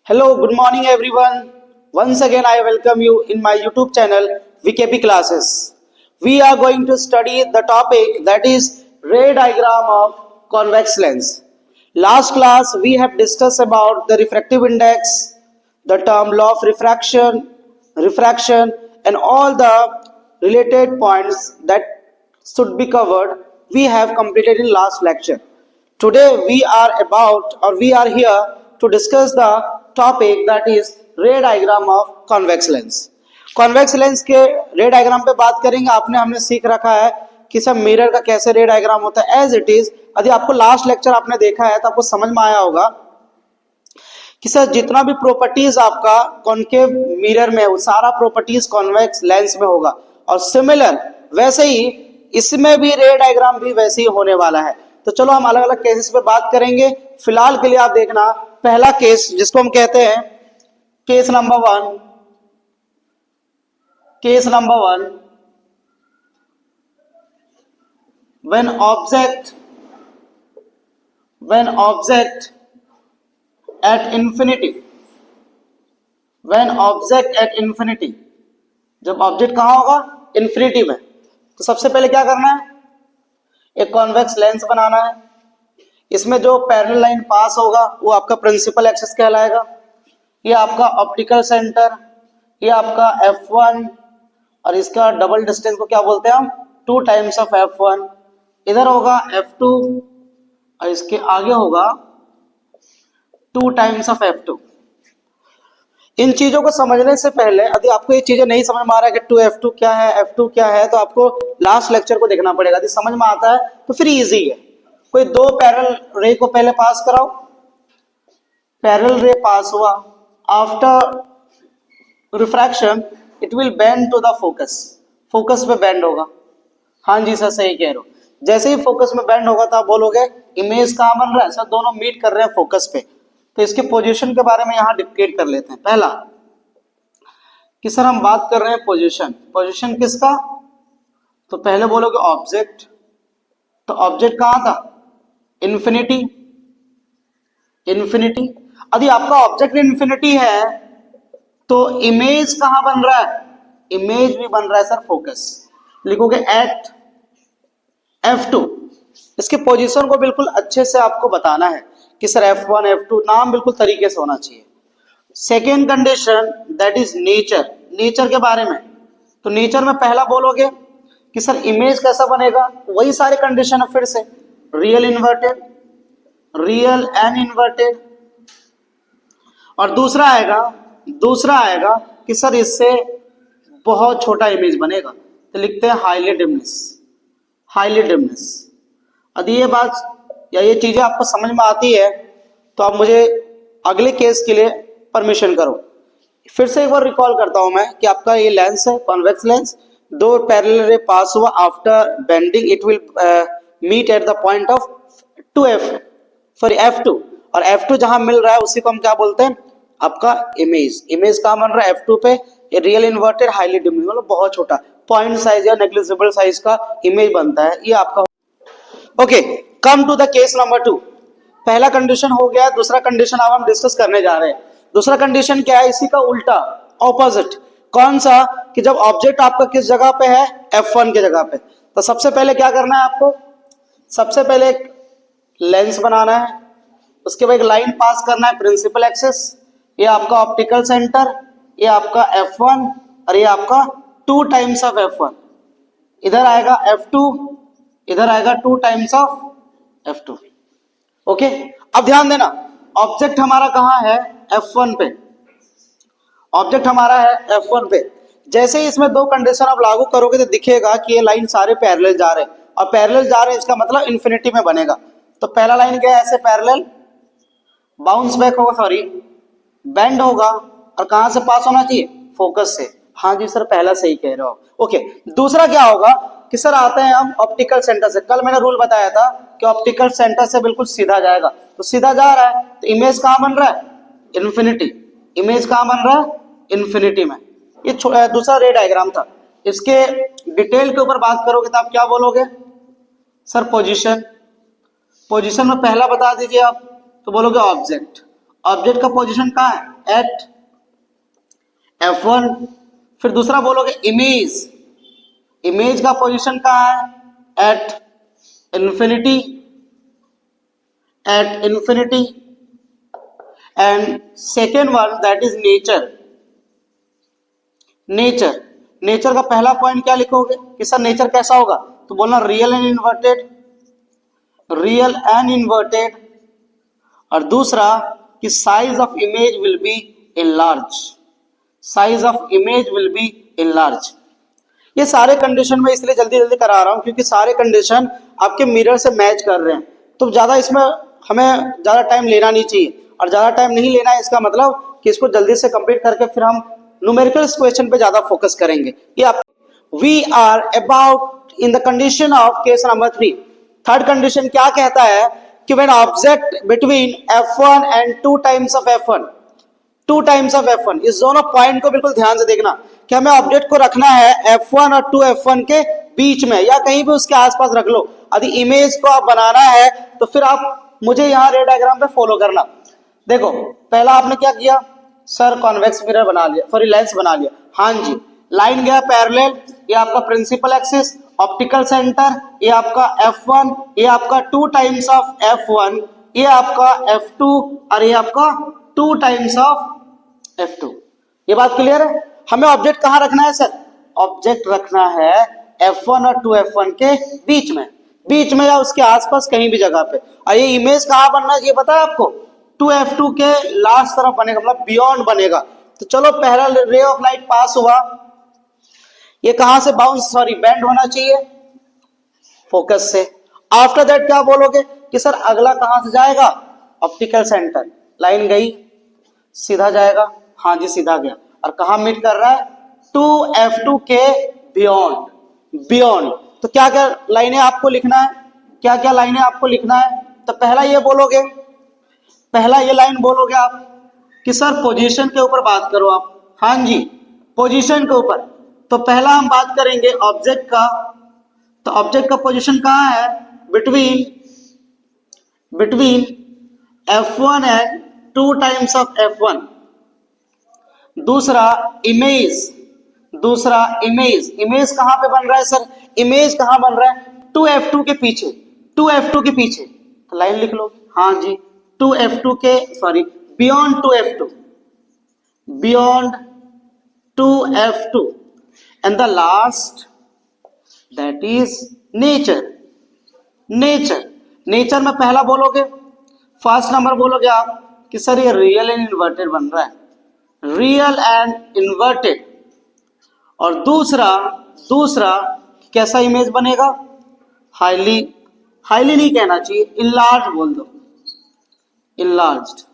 Hello, good morning everyone. Once again, I welcome you in my YouTube channel VKP Classes. We are going to study the topic that is ray diagram of convex lens. Last class, we have discussed about the refractive index, the term law of refraction, and all the related points that should be covered. We have completed in last lecture. Today we are here to discuss the topic that is ray diagram of convex lens. Convex lens के ray diagram पे बात करेंगे. हमने सीख रखा है कि सब मिरर का कैसे रे डायग्राम होता है एज इट इज. यदि आपको लास्ट लेक्चर आपने देखा है तो आपको समझ में आया होगा कि सर जितना भी प्रॉपर्टीज आपका कॉन्केव मिरर में है वो सारा प्रॉपर्टीज कॉन्वेक्स लेंस में होगा. और सिमिलर वैसे ही इसमें भी रे डायग्राम भी वैसे ही होने वाला है. तो चलो हम अलग अलग केसेस पे बात करेंगे. फिलहाल के लिए आप देखना पहला केस जिसको हम कहते हैं case number one. when object at infinity, जब ऑब्जेक्ट कहां होगा इन्फिनिटी में, तो सबसे पहले क्या करना है, एक कॉन्वेक्स लेंस बनाना है. इसमें जो पैरेलल लाइन पास होगा वो आपका प्रिंसिपल एक्सिस कहलाएगा. ये आपका ऑप्टिकल सेंटर, ये आपका F1 और इसका डबल डिस्टेंस को क्या बोलते हैं हम 2 टाइम्स ऑफ F1. इधर होगा F2 और इसके आगे होगा 2 टाइम्स ऑफ F2. इन चीजों को समझने से पहले यदि आपको ये चीजें नहीं समझ में आ रहा है कि 2F2 क्या है, F2 क्या है, तो आपको लास्ट लेक्चर को देखना पड़ेगा. यदि समझ में आता है तो फिर इजी है. कोई दो पैरेलल रे को पहले पास कराओ, पैरेलल रे पास हुआ, after refraction it will bend to the focus पे बेंड होगा. हाँ जी सर सही कह रहे हो. जैसे ही फोकस में बेंड होगा तो आप बोलोगे इमेज कहाँ बन रहा है, सर दोनों मीट कर रहे हैं फोकस पे. तो इसके पोजीशन के बारे में यहाँ डिस्कस कर लेते हैं. पहला कि सर हम बात कर रहे हैं पोजीशन किसका, तो पहले बोलोगे ऑब्जेक्ट. तो ऑब्जेक्ट कहाँ था इन्फिनिटी. यदि आपका ऑब्जेक्ट इन्फिनिटी है तो इमेज कहां बन रहा है, इमेज भी बन रहा है सर फोकस. लिखोगे एट F2. इसके पोजीशन को बिल्कुल अच्छे से आपको बताना है कि सर F1 F2 नाम बिल्कुल तरीके से होना चाहिए. Second condition that is nature के बारे में. तो नेचर में पहला बोलोगे कि सर इमेज कैसा बनेगा, वही सारे कंडीशन है फिर से, रियल एंड इन्वर्टेड. और दूसरा आएगा कि सर इससे बहुत छोटा इमेज बनेगा, तो लिखते हैं हाईली डिमनेस. यदि ये बात या ये चीजें आपको समझ में आती है तो आप मुझे अगले केस के लिए परमिशन करो. फिर से एक बार रिकॉल करता हूं मैं कि आपका ये लेंस है कॉन्वेक्स लेंस, दो पैरेलल रे पास हुआ, after bending it will meet at the point of F2. और F2 जहां मिल रहा है उसी को हम क्या बोलते हैं, आपका इमेज कहां बन रहा है F2 पे, रियल इन्वर्टेड हाईली डिम, मतलब बहुत छोटा पॉइंट साइज या नेग्लिजिबल साइज का इमेज बनता है ये आपका. Okay, come to the case number 2. पहला कंडीशन हो गया, दूसरा कंडीशन अब हम डिस्कस करने जा रहे हैं. दूसरा कंडीशन क्या है, इसी का उल्टा ऑपोजिट. कौन सा, कि जब ऑब्जेक्ट आपका किस जगह पे है F1 की जगह पे. तो सबसे पहले क्या करना है आपको, सबसे पहले एक लेंस बनाना है, उसके बाद एक लाइन पास करना है प्रिंसिपल एक्सिस. ये आपका ऑप्टिकल सेंटर, ये आपका F1 और ये आपका 2 टाइम्स ऑफ F1. इधर आएगा F2, इधर आएगा 2 टाइम्स ऑफ F2. ओके, अब ध्यान देना ऑब्जेक्ट हमारा कहाँ है F1 पे. ऑब्जेक्ट हमारा है F1 पे. जैसे ही इसमें दो कंडीशन आप लागू करोगे तो दिखेगा कि ये लाइन सारे पैरेलल जा रहे हैं, और पैरेलल जा रहे हैं इसका मतलब इन्फिनिटी में बनेगा. तो पहला लाइन क्या है, ऐसे पैरेलल बाउंस बैक होगा, सॉरी बेंड होगा, और कहां से पास होना चाहिए, फोकस से. हाँ जी सर पहला सही कह रहे हो. ओके, दूसरा क्या होगा कि सर आते हैं हम ऑप्टिकल सेंटर से. कल मैंने रूल बताया था कि ऑप्टिकल सेंटर से बिल्कुल सीधा जाएगा, तो सीधा जा रहा है तो इमेज कहां बन रहा है, इन्फिनिटी. इमेज कहां बन रहा है, इन्फिनिटी में. ये दूसरा रे डायग्राम था. इसके डिटेल के ऊपर बात करोगे तो आप क्या बोलोगे, सर पोजीशन में पहला बता दीजिए आप, तो बोलोगे ऑब्जेक्ट. ऑब्जेक्ट का पोजीशन कहाँ है, एट F1। फिर दूसरा बोलोगे इमेज, इमेज का पोजीशन कहाँ है, at infinity, at infinity. And second one that is nature, nature, nature का पहला पॉइंट क्या लिखोगे कि सर नेचर कैसा होगा, तो बोलना real and inverted, real and inverted. और दूसरा कि size of image will be enlarge, size of image will be enlarge। ये सारे कंडीशन में इसलिए जल्दी जल्दी करा रहा हूं क्योंकि सारे कंडीशन आपके मिरर से मैच कर रहे हैं, तो ज्यादा इसमें हमें ज्यादा टाइम लेना नहीं चाहिए। और ज्यादा टाइम नहीं लेना है इसका मतलब कि इसको जल्दी से कंप्लीट करके फिर हम न्यूमेरिकल्स क्वेश्चन पे ज्यादा फोकस करेंगे। ये आप we are about in the condition of case number 3। Third condition क्या कहता है कि when object between F1 and 2 times of F1, 2 times of F1, इस दोनों पॉइंट को बिल्कुल ध्यान से देखना कि हमें ऑब्जेक्ट को रखना है F1 और 2F1 के बीच में या कहीं भी उसके आसपास रख लो। यदि इमेज को आप बनाना है तो फिर आप मुझे यहाँ रे डायग्राम पे फॉलो करना। देखो पहला आपने क्या किया, सर कॉन्वेक्स मिरर बना लिया, सॉरी लेंस बना लिया, हाँ जी। लाइन गया पैरेलल, ये आपका प्रिंसिपल एक्सिस, ऑप्टिकल सेंटर, ये आपका F1, ये आपका 2 टाइम्स ऑफ F1, ये आपका F2 और ये आपका 2 टाइम्स ऑफ F2। ये बात क्लियर है। हमें ऑब्जेक्ट कहाँ रखना है सर, ऑब्जेक्ट रखना है F1 और 2F1 के बीच में, बीच में या उसके आसपास कहीं भी जगह पे। और ये इमेज कहाँ बनना है ये पता है आपको, 2F2 के लास्ट तरफ बनेगा, मतलब बियॉन्ड बनेगा। तो चलो पहला रे ऑफ लाइट पास हुआ, ये कहां से बाउंस सॉरी बेंड होना चाहिए, फोकस से। आफ्टर दैट क्या बोलोगे कि सर अगला कहां से जाएगा, ऑप्टिकल सेंटर, लाइन गई सीधा जाएगा, हाँ जी सीधा गया, और कहां मीट कर रहा है, 2F2 के बियॉन्ड, बियॉन्ड। तो क्या क्या लाइनें आपको लिखना है, क्या क्या लाइनें आपको लिखना है, तो पहला ये बोलोगे, पहला ये लाइन बोलोगे आप कि सर पोजीशन के ऊपर बात करो आप, हाँ जी पोजीशन के ऊपर। तो पहला हम बात करेंगे ऑब्जेक्ट का, तो ऑब्जेक्ट का पोजीशन कहाँ है, between, between F1 and 2 times of F1। दूसरा इमेज, दूसरा इमेज, इमेज कहां पे बन रहा है सर, इमेज कहां बन रहा है, 2F2 के पीछे, 2F2 के पीछे, तो लाइन लिख लो, हाँ जी 2F2 के sorry beyond 2F2, beyond 2F2। And the last that is nature, nature, nature में पहला बोलोगे, फर्स्ट नंबर बोलोगे आप कि सर ये रियल एंड इन्वर्टेड बन रहा है, रियल एंड इन्वर्टेड। और दूसरा, दूसरा कैसा इमेज बनेगा, हाईली, हाईली नहीं कहना चाहिए, इनलार्ज बोल दो, इनलार्ज्ड,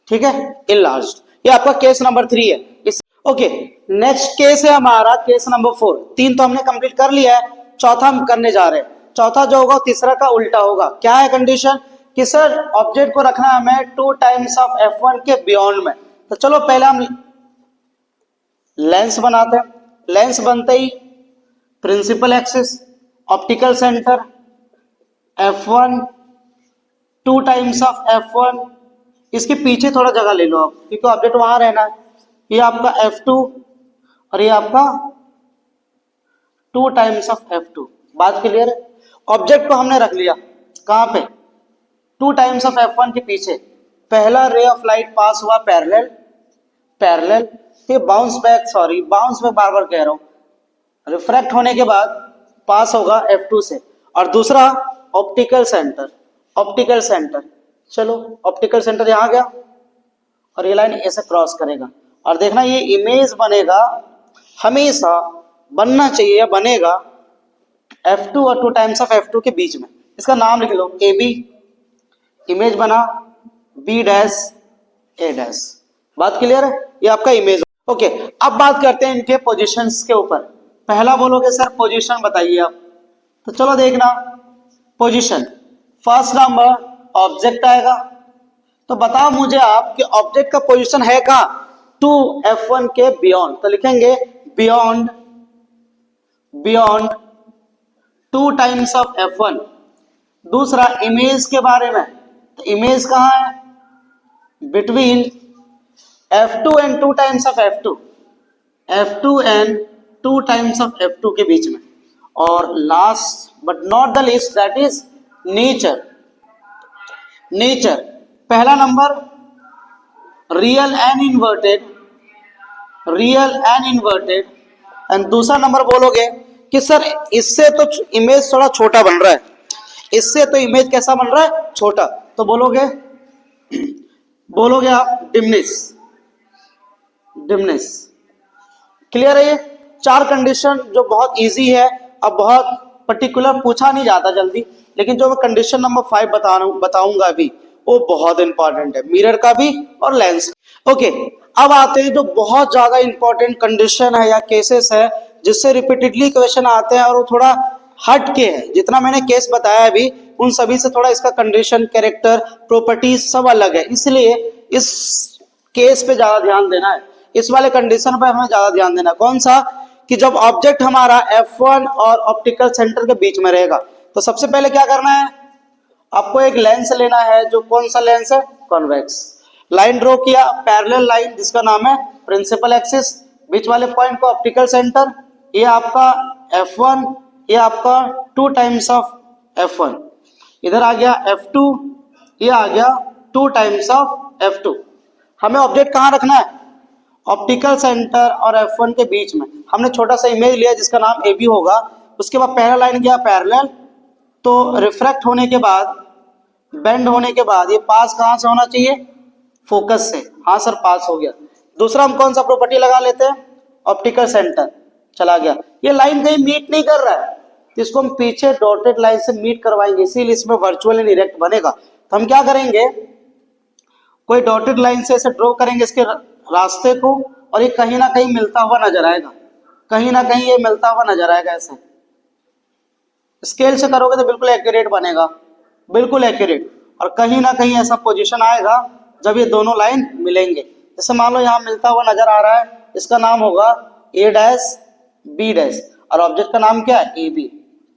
ठीक है इनलार्ज्ड। ये आपका केस नंबर 3 है। इस ओके नेक्स्ट केस है हमारा केस नंबर 4। 3 तो हमने कंप्लीट कर लिया है, चौथा हम करने जा रहे हैं। चौथा जो होगा तीसरा का उल्टा होगा। क्या है कंडीशन कि सर ऑब्जेक्ट को रखना है हमें 2 टाइम्स ऑफ F1 के बियॉन्ड में। तो चलो पहले हम लेंस बनाते हैं, लेंस बनते ही principal axis, optical centre, F1 2 times of F1, इसके पीछे थोड़ा जगह ले लो आप क्योंकि ऑब्जेक्ट वहां रहना है। ये आपका F2 और ये आपका 2 टाइम्स ऑफ F2। बात क्लियर है। ऑब्जेक्ट को हमने रख लिया कहां पे, 2 टाइम्स ऑफ F1 के पीछे। पहला रे ऑफ लाइट पास हुआ पैरेलल, पैरेलल, ये bounce back sorry bounce back बार बार कह रहा हूं, रिफ्रैक्ट होने के बाद पास होगा F2 से। और दूसरा ऑप्टिकल सेंटर, ऑप्टिकल सेंटर, चलो ऑप्टिकल सेंटर यहां गया और ये लाइन ऐसे क्रॉस करेगा और देखना ये इमेज बनेगा, हमेशा बनना चाहिए या बनेगा F2 और 2 टाइम्स ऑफ F2 के बीच में। इसका नाम लिख लो AB, इमेज बना B डैश A डैश। बात क्लियर है, ये आपका इमेज। ओके अब बात करते हैं इनके पोजीशंस के ऊपर। पहला बोलोगे सर पोजीशन बताइए आप, तो चलो देखना पोजीशन, फर्स्ट नंबर ऑब्जेक्ट आएगा, तो बताओ मुझे आप कि ऑब्जेक्ट का पोजीशन है कहां, 2F1 के बियॉन्ड, तो लिखेंगे beyond, beyond 2 times of F1। दूसरा इमेज के बारे में, तो इमेज कहां है, between F2 and 2 times of F2, F2 and 2 times of F2 के बीच में। और last but not the least that is nature. Nature पहला नंबर real and inverted, real and inverted. And दूसरा नंबर बोलोगे कि सर इससे तो इमेज थोड़ा छोटा बन रहा है, इससे तो इमेज कैसा बन रहा है, छोटा। तो बोलोगे बोलोगे आप डिमनेस, डिमनेस। क्लियर है? ये 4 कंडीशन जो बहुत इजी है, अब बहुत पर्टिकुलर पूछा नहीं जाता जल्दी, लेकिन जो मैं कंडीशन नंबर 5 बताऊंगा अभी वो बहुत इंपॉर्टेंट है, मिरर का भी और लेंस। ओके, अब आते हैं जो बहुत ज्यादा इंपॉर्टेंट कंडीशन है या केसेस है जिससे रिपीटेडली क्वेश्चन आते हैं और वो थोड़ा हट के है। जितना मैंने केस बताया अभी उन सभी से थोड़ा इसका कंडीशन, कैरेक्टर, प्रॉपर्टीज सब अलग है, इसलिए इस केस पे ज्यादा ध्यान देना है, इस वाले कंडीशन पे हमें ज्यादा ध्यान देना। कौन सा? कि जब ऑब्जेक्ट हमारा F1 और ऑप्टिकल सेंटर के बीच में रहेगा तो सबसे पहले क्या करना है, आपको एक लेंस लेना है। जो कौन सा लेंस है? कॉन्वेक्स। लाइन ड्रॉ किया, पैरेलल लाइन जिसका नाम है प्रिंसिपल एक्सिस, बीच वाले पॉइंट को ऑप्टिकल सेंटर, ये आपका F1, ये आपका 2 टाइम्स ऑफ F1, इधर आ गया F2, ये आ गया 2 टाइम्स ऑफ F2। हमें ऑब्जेक्ट कहाँ रखना है? ऑप्टिकल सेंटर और F1 के बीच में। हमने छोटा सा इमेज लिया जिसका नाम AB होगा, उसके बाद पहला लाइन गया पैरेलल, तो रिफ्रैक्ट होने के बाद, बेंड होने के बाद ये पास कहाँ से होना चाहिए? फोकस से। हाँ सर पास हो गया। दूसरा हम कौन सा प्रॉपर्टी लगा लेते हैं? ऑप्टिकल सेंटर चला गया। ये लाइन कहीं मीट नहीं कर रहा है तो इसको हम पीछे डॉटेड लाइन से मीट करवाएंगे, इसीलिए इसमें वर्चुअल एंड इरेक्ट बनेगा। तो हम क्या करेंगे, कोई डॉटेड लाइन से ऐसे ड्रॉ करेंगे इसके रास्ते को, और ये कहीं ना कहीं मिलता हुआ नजर आएगा, कहीं ना कहीं ये मिलता हुआ नजर आएगा। ऐसे स्केल से करोगे तो बिल्कुल एक्यूरेट बनेगा, बिल्कुल एक्यूरेट। और कहीं ना कहीं ऐसा पोजीशन आएगा जब ये दोनों लाइन मिलेंगे। जैसे मान लो यहाँ मिलता हुआ नजर आ रहा है, इसका नाम होगा A डैश B डैश, और ऑब्जेक्ट का नाम क्या है? AB।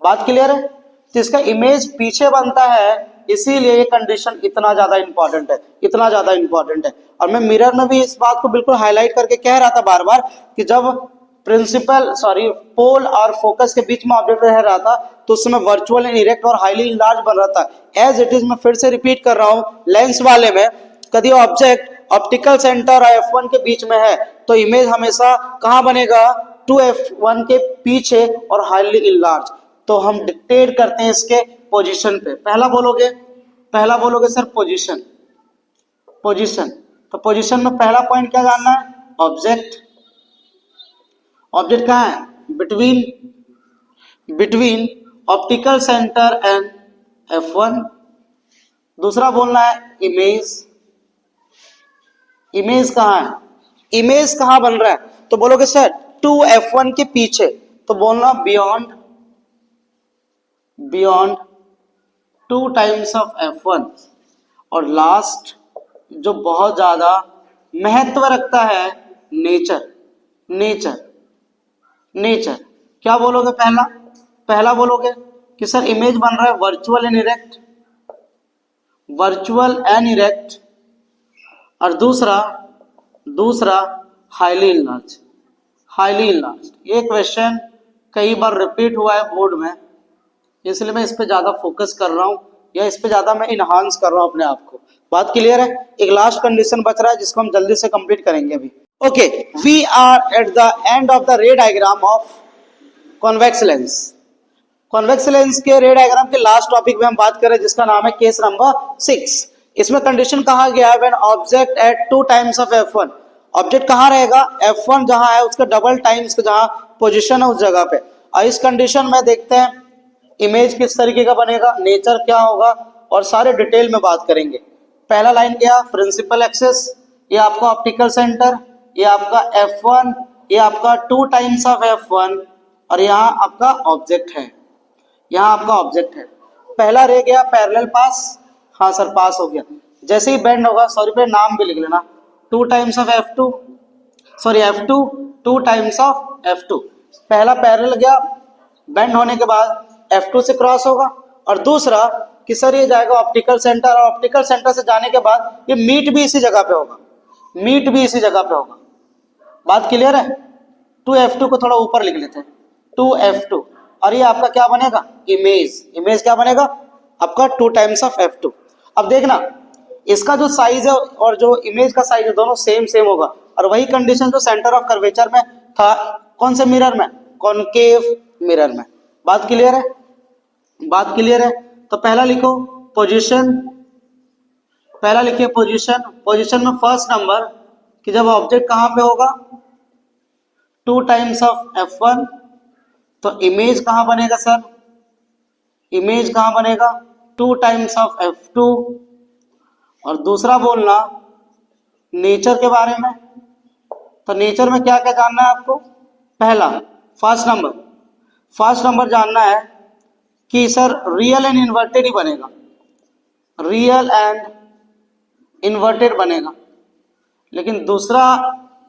बात क्लियर है? तो इसका इमेज पीछे बनता है, इसीलिए ये कंडीशन इतना ज्यादा इंपॉर्टेंट है, इतना ज्यादा इंपॉर्टेंट है। और मैं मिरर में भी इस बात को बिल्कुल हाईलाइट करके कह रहा था बार बार कि जब पोल और फोकस के बीच में ऑब्जेक्ट रह रहा था तो उस समय वर्चुअल एंड इरेक्ट और हाईली इनलार्ज बन रहा था। एज इट इज, मैं फिर से रिपीट कर रहा हूँ, लेंस वाले में कभी ऑब्जेक्ट ऑप्टिकल सेंटर और F1 के बीच में है तो इमेज हमेशा कहाँ बनेगा? 2F1 के पीछे और हाईली इनलार्ज। तो हम डिक्टेट करते हैं इसके पोजीशन पे। पहला बोलोगे सर पोजीशन, पोजीशन। तो पोजीशन में पहला पॉइंट क्या जानना है? ऑब्जेक्ट। ऑब्जेक्ट कहाँ है? Between optical centre and F1। दूसरा बोलना है इमेज। इमेज कहाँ है? इमेज कहाँ बन रहा है? तो बोलोगे सर 2F1 के पीछे, तो बोलना बियॉन्ड 2 टाइम्स ऑफ F1। और लास्ट जो बहुत ज्यादा महत्व रखता है, नेचर। क्या बोलोगे? पहला बोलोगे कि सर इमेज बन रहा है वर्चुअल एंड इरेक्ट, और दूसरा हाईली इनलार्ज। ये क्वेश्चन कई बार रिपीट हुआ है बोर्ड में, इसलिए मैं इस पे ज्यादा फोकस कर रहा हूँ, या इस पे ज्यादा मैं इनहांस कर रहा हूँ अपने आप को। बात क्लियर है? एक लास्ट कंडीशन बच रहा है जिसको हम जल्दी से कंप्लीट करेंगे अभी। Okay, we are at the end of the ray diagram of convex lens. Convex lens के रे डायग्राम के लास्ट टॉपिक में हम बात करें जिसका नाम है केस नंबर 6। इसमें कंडीशन कहा गया है when object at 2 times of F1। Object कहाँ रहेगा? F1 जहां है उसका डबल टाइम्स जहां पोजीशन है उस जगह पे। और इस कंडीशन में देखते हैं इमेज किस तरीके का बनेगा, नेचर क्या होगा, और सारे डिटेल में बात करेंगे। पहला लाइन गया प्रिंसिपल एक्सिस, ये आपका ऑप्टिकल सेंटर, ये आपका F1, ये आपका 2 टाइम्स ऑफ F1, और यहाँ आपका ऑब्जेक्ट है, यहाँ आपका ऑब्जेक्ट है। पहला रह गया पैरेलल पास, हाँ सर पास हो गया। जैसे ही बेंड होगा, सॉरी पे नाम भी लिख लेना, 2 times of F2, 2 times of F2। पहला पैरेलल गया, बेंड होने के बाद F2 से क्रॉस होगा, और दूसरा कि सर ये जाएगा ऑप्टिकल सेंटर, और ऑप्टिकल सेंटर से जाने के बाद ये मीट भी इसी जगह पे होगा, मीट भी इसी जगह पे होगा। बात क्लियर है? 2f2 को थोड़ा ऊपर लिख लेते हैं, 2f2, और ये आपका क्या बनेगा, इमेज। इमेज क्या बनेगा आपका 2 टाइम्स ऑफ f2। अब देखना इसका जो साइज है और जो इमेज का साइज है दोनों सेम सेम होगा, और वही कंडीशन जो सेंटर ऑफ कर्वेचर में था, कौन से मिरर में, कॉनकेव मिरर में। बात क्लियर है? बात क्लियर है? तो पहला लिखो पोजीशन, पहला लिखिए पोजीशन। पोजीशन में फर्स्ट नंबर कि जब ऑब्जेक्ट कहां पे होगा, 2 टाइम्स ऑफ f1, तो इमेज कहां बनेगा सर, इमेज कहां बनेगा 2 टाइम्स ऑफ f2। और दूसरा बोलना नेचर के बारे में, तो नेचर में क्या क्या जानना है आपको, पहला फर्स्ट नंबर जानना है कि सर रियल एंड इन्वर्टेड ही बनेगा, रियल एंड इन्वर्टेड बनेगा। लेकिन दूसरा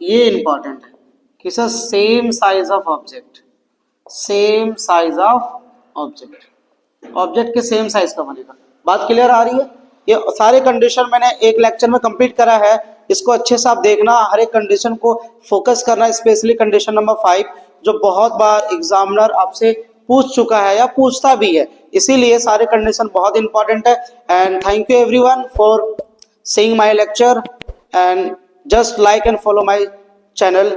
ये इंपॉर्टेंट है कि sir same size of object, same size of object, object के सेम साइज का बनेगा। बात क्लियर आ रही है? ये सारे कंडीशन मैंने एक लेक्चर में कंप्लीट करा है, इसको अच्छे से आप देखना, हर एक कंडीशन को फोकस करना, स्पेशली कंडीशन नंबर 5 जो बहुत बार एग्जामिनर आपसे पूछ चुका है या पूछता भी है, इसीलिए सारे कंडीशन बहुत इंपॉर्टेंट है। And thank you everyone for seeing my lecture, and just like and follow my channel.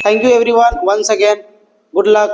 Thank you everyone once again. Good luck.